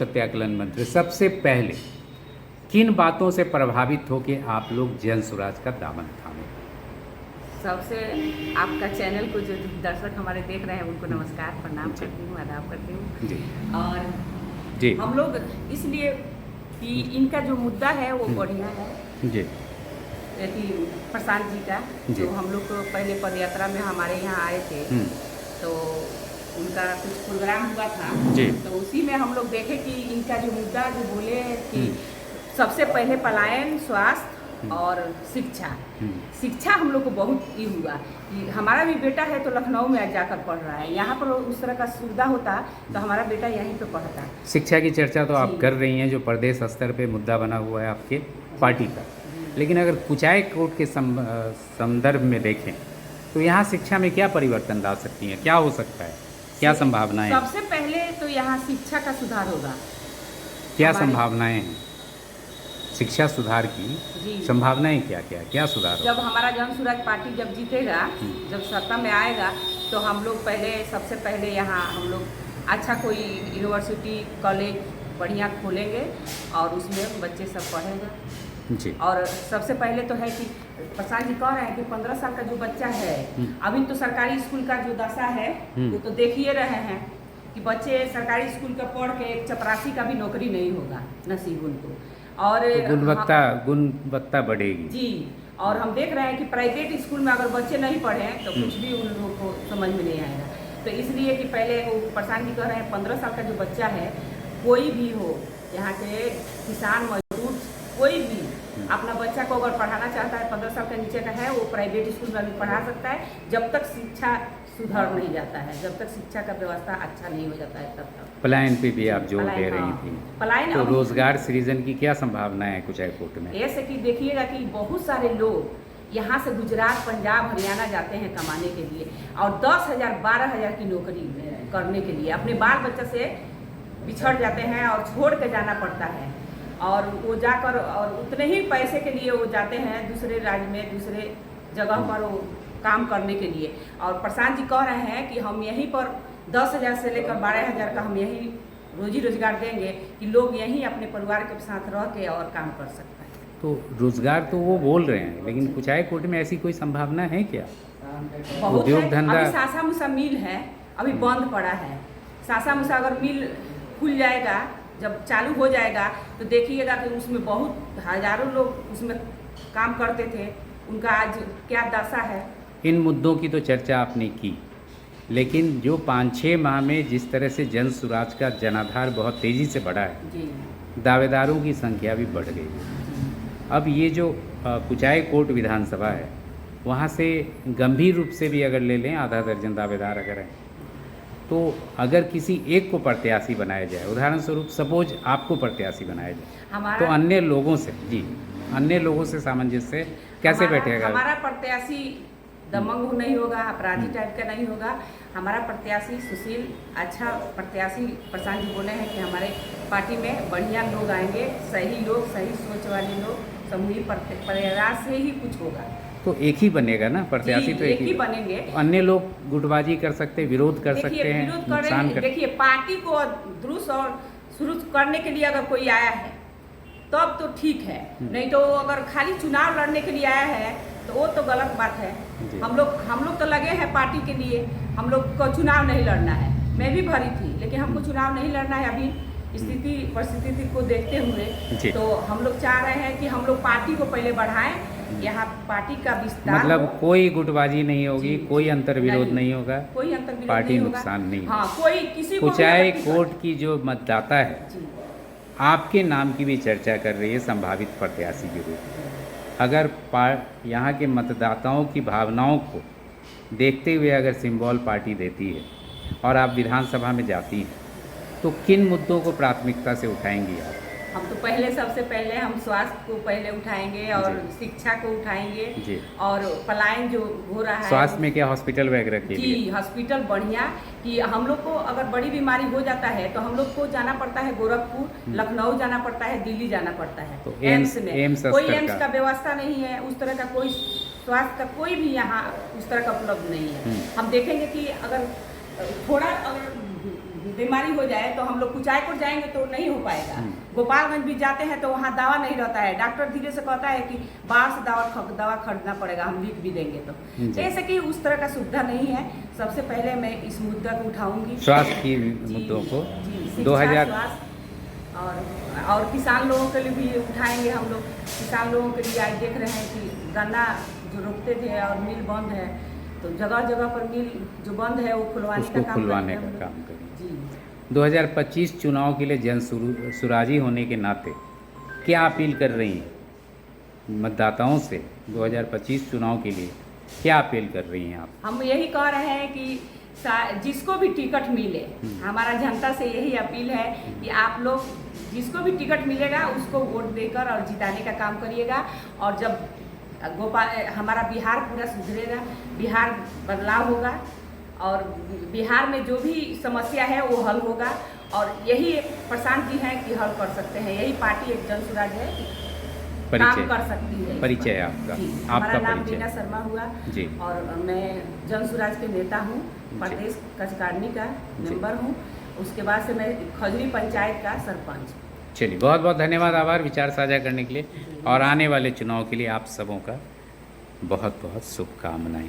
सत्याकलन मंत्री, सबसे पहले किन बातों से प्रभावित होकर आप लोग जन स्वराज का दामन थामे? सबसे आपका चैनल को जो दर्शक हमारे देख रहे हैं उनको नमस्कार, प्रणाम करती हूँ, आदाब करती हूँ। जी और जी हम लोग इसलिए कि इनका जो मुद्दा है वो बढ़िया है, जी यदि प्रशांत जी का जो हम लोग को पहले पदयात्रा में हमारे यहाँ आए थे तो उनका कुछ प्रोग्राम हुआ था जी। तो उसी में हम लोग देखे कि इनका जो मुद्दा जो बोले कि सबसे पहले पलायन, स्वास्थ्य और शिक्षा हम लोग को बहुत ये हुआ कि हमारा भी बेटा है तो लखनऊ में जाकर पढ़ रहा है, यहाँ पर उस तरह का सुविधा होता तो हमारा बेटा यहीं पे पढ़ता। शिक्षा की चर्चा तो आप कर रही हैं, जो प्रदेश स्तर पे मुद्दा बना हुआ है आपके पार्टी का, लेकिन अगर कुचाई कोर्ट के संदर्भ में देखें तो यहाँ शिक्षा में क्या परिवर्तन ला सकती हैं, क्या हो सकता है, क्या संभावनाएं? सबसे पहले तो यहाँ शिक्षा का सुधार होगा। क्या संभावनाएं हैं शिक्षा सुधार की? संभावनाएं क्या सुधार होगा? जब हमारा जन स्वराज पार्टी जब जीतेगा, जब सत्ता में आएगा तो हम लोग सबसे पहले यहाँ हम लोग अच्छा कोई यूनिवर्सिटी कॉलेज बढ़िया खोलेंगे और उसमें बच्चे सब पढ़ेंगे जी। और सबसे पहले तो है कि प्रसाद जी कह रहे हैं कि 15 साल का जो बच्चा है, अभी तो सरकारी स्कूल का जो दशा है वो तो देख ही रहे हैं कि बच्चे सरकारी स्कूल का पढ़ के एक चपरासी का भी नौकरी नहीं होगा नसीब उनको, और तो गुणवत्ता बढ़ेगी जी। और हम देख रहे हैं कि प्राइवेट स्कूल में अगर बच्चे नहीं पढ़े तो कुछ भी उन लोगों को समझ में नहीं आएगा। तो इसलिए कि पहले वो प्रशांत जी कह रहे हैं 15 साल का जो बच्चा है, कोई भी हो, यहाँ के किसान मजदूर कोई भी अपना बच्चा को अगर पढ़ाना चाहता है, 15 साल के नीचे का है, वो प्राइवेट स्कूल में भी पढ़ा सकता है, जब तक शिक्षा सुधर नहीं जाता है, जब तक शिक्षा का व्यवस्था अच्छा नहीं हो जाता है तब तक। पलायन पे भी आप जोर दे रही थी, पलायन तो रोजगार सृजन की क्या संभावना है कुचाई कोर्ट में? ऐसे कि देखिएगा कि बहुत सारे लोग यहाँ से गुजरात, पंजाब, हरियाणा जाते हैं कमाने के लिए और 10,000 12,000 की नौकरी करने के लिए अपने बाल बच्चे से बिछड़ जाते हैं और छोड़ के जाना पड़ता है, और वो जाकर और उतने ही पैसे के लिए वो जाते हैं दूसरे राज्य में, दूसरे जगह पर वो काम करने के लिए। और प्रशांत जी कह रहे हैं कि हम यहीं पर 10,000 से लेकर 12,000 का हम यहीं रोजी रोजगार देंगे कि लोग यहीं अपने परिवार के साथ रह के और काम कर सकता है। तो रोजगार तो वो बोल रहे हैं, लेकिन कुचाई कोर्ट में ऐसी कोई संभावना है क्या? उद्योग धंधा अभी सासा मुसा मिल है, अभी बंद पड़ा है। सासा मुसा अगर मिल खुल जाएगा, जब चालू हो जाएगा तो देखिएगा कि उसमें बहुत हजारों लोग उसमें काम करते थे, उनका आज क्या दशा है। इन मुद्दों की तो चर्चा आपने की, लेकिन जो 5-6 माह में जिस तरह से जन स्वराज का जनाधार बहुत तेज़ी से बढ़ा है जी, दावेदारों की संख्या भी बढ़ गई है। अब ये जो कुचाई कोट विधानसभा है, वहाँ से गंभीर रूप से भी अगर ले लें, आधा दर्जन दावेदार अगर हैं, तो अगर किसी एक को प्रत्याशी बनाया जाए, उदाहरण स्वरूप सपोज आपको प्रत्याशी बनाया जाए, तो अन्य लोगों से सामंजस्य कैसे बैठेगा? हमारा प्रत्याशी दमंग नहीं होगा, अपराधी टाइप का नहीं होगा। हमारा प्रत्याशी सुशील, अच्छा प्रत्याशी प्रशांत जी बोले हैं कि हमारे पार्टी में बढ़िया लोग आएंगे, सही लोग, सही सोच वाले लोग, समूहिक प्रयास से ही कुछ होगा। तो एक ही बनेगा ना प्रत्याशी? तो एक ही बनेंगे। अन्य लोग गुटबाजी कर सकते, विरोध कर सकते हैं, नुकसान कर। देखिए पार्टी को दुरुस्त और शुरू करने के लिए अगर कोई आया है तब तो ठीक है, नहीं तो अगर खाली चुनाव लड़ने के लिए आया है तो वो तो गलत बात है। हम लोग तो लगे हैं पार्टी के लिए, हम लोग को चुनाव नहीं लड़ना है। मैं भी भरी थी, लेकिन हमको चुनाव नहीं लड़ना है अभी स्थिति परिस्थिति को देखते हुए। तो हम लोग चाह रहे हैं कि हम लोग पार्टी को पहले बढ़ाएं, यहाँ पार्टी का विस्तार, मतलब कोई गुटबाजी नहीं होगी, कोई अंतर विरोध नहीं होगा, कोई अंतर विरोध पार्टी नहीं नुकसान नहीं। हाँ, कोई किसी को कुचाई कोर्ट की जो मतदाता है आपके नाम की भी चर्चा कर रही है संभावित प्रत्याशी के रूप में। अगर यहाँ के मतदाताओं की भावनाओं को देखते हुए अगर सिंबल पार्टी देती है और आप विधानसभा में जाती हैं, तो किन मुद्दों को प्राथमिकता से उठाएंगी आप? हम तो सबसे पहले हम स्वास्थ्य को पहले उठाएंगे और शिक्षा को उठाएंगे जी। और पलायन जो हो रहा है, स्वास्थ्य में क्या हॉस्पिटल वगैरह के लिए? जी, हॉस्पिटल बढ़िया कि हम लोग को अगर बड़ी बीमारी हो जाता है तो हम लोग को जाना पड़ता है गोरखपुर, लखनऊ जाना पड़ता है, दिल्ली जाना पड़ता है। तो एम्स में कोई एम्स का व्यवस्था नहीं है, उस तरह का कोई स्वास्थ्य का कोई भी यहाँ उस तरह का उपलब्ध नहीं है। हम देखेंगे कि अगर थोड़ा बीमारी हो जाए तो हम लोग कुचायकोट जाएंगे तो नहीं हो पाएगा। गोपालगंज भी जाते हैं तो वहाँ दवा नहीं रहता है, डॉक्टर धीरे से कहता है कि बाहर से दवा खरीदना पड़ेगा, हम लिख भी देंगे तो जैसे कि उस तरह का सुविधा नहीं है। सबसे पहले मैं इस मुद्दा को उठाऊंगी, स्वास्थ्य की मुद्दों को। 2000 और किसान लोगों के लिए भी उठाएंगे हम लोग। किसान लोगों के लिए आज देख रहे हैं कि गन्ना जो रोकते थे और मिल बंद है, तो जगह जगह पर मिल जो बंद है वो खुलवाने का काम करें। 2025 चुनाव के लिए जन सुराजी होने के नाते क्या अपील कर रही हैं मतदाताओं से? 2025 चुनाव के लिए क्या अपील कर रही हैं आप? हम यही कह रहे हैं कि जिसको भी टिकट मिले, हमारा जनता से यही अपील है कि आप लोग जिसको भी टिकट मिलेगा उसको वोट देकर और जिताने का काम करिएगा। और जब हमारा बिहार पूरा सुधरेगा, बिहार बदलाव होगा और बिहार में जो भी समस्या है वो हल होगा। और यही प्रशांत जी हैं कि हल कर सकते हैं। यही पार्टी एक जन सुराज है, काम कर सकती है। परिचय आपका? हमारा नाम रीना शर्मा हुआ जी, और मैं जन सुराज के नेता हूँ, प्रदेश कार्यकारिणी का मेंबर हूँ। उसके बाद से मैं खजरी पंचायत का सरपंच। चलिए, बहुत बहुत धन्यवाद, आभार विचार साझा करने के लिए। और आने वाले चुनाव के लिए आप सबों का बहुत बहुत शुभकामनाएं।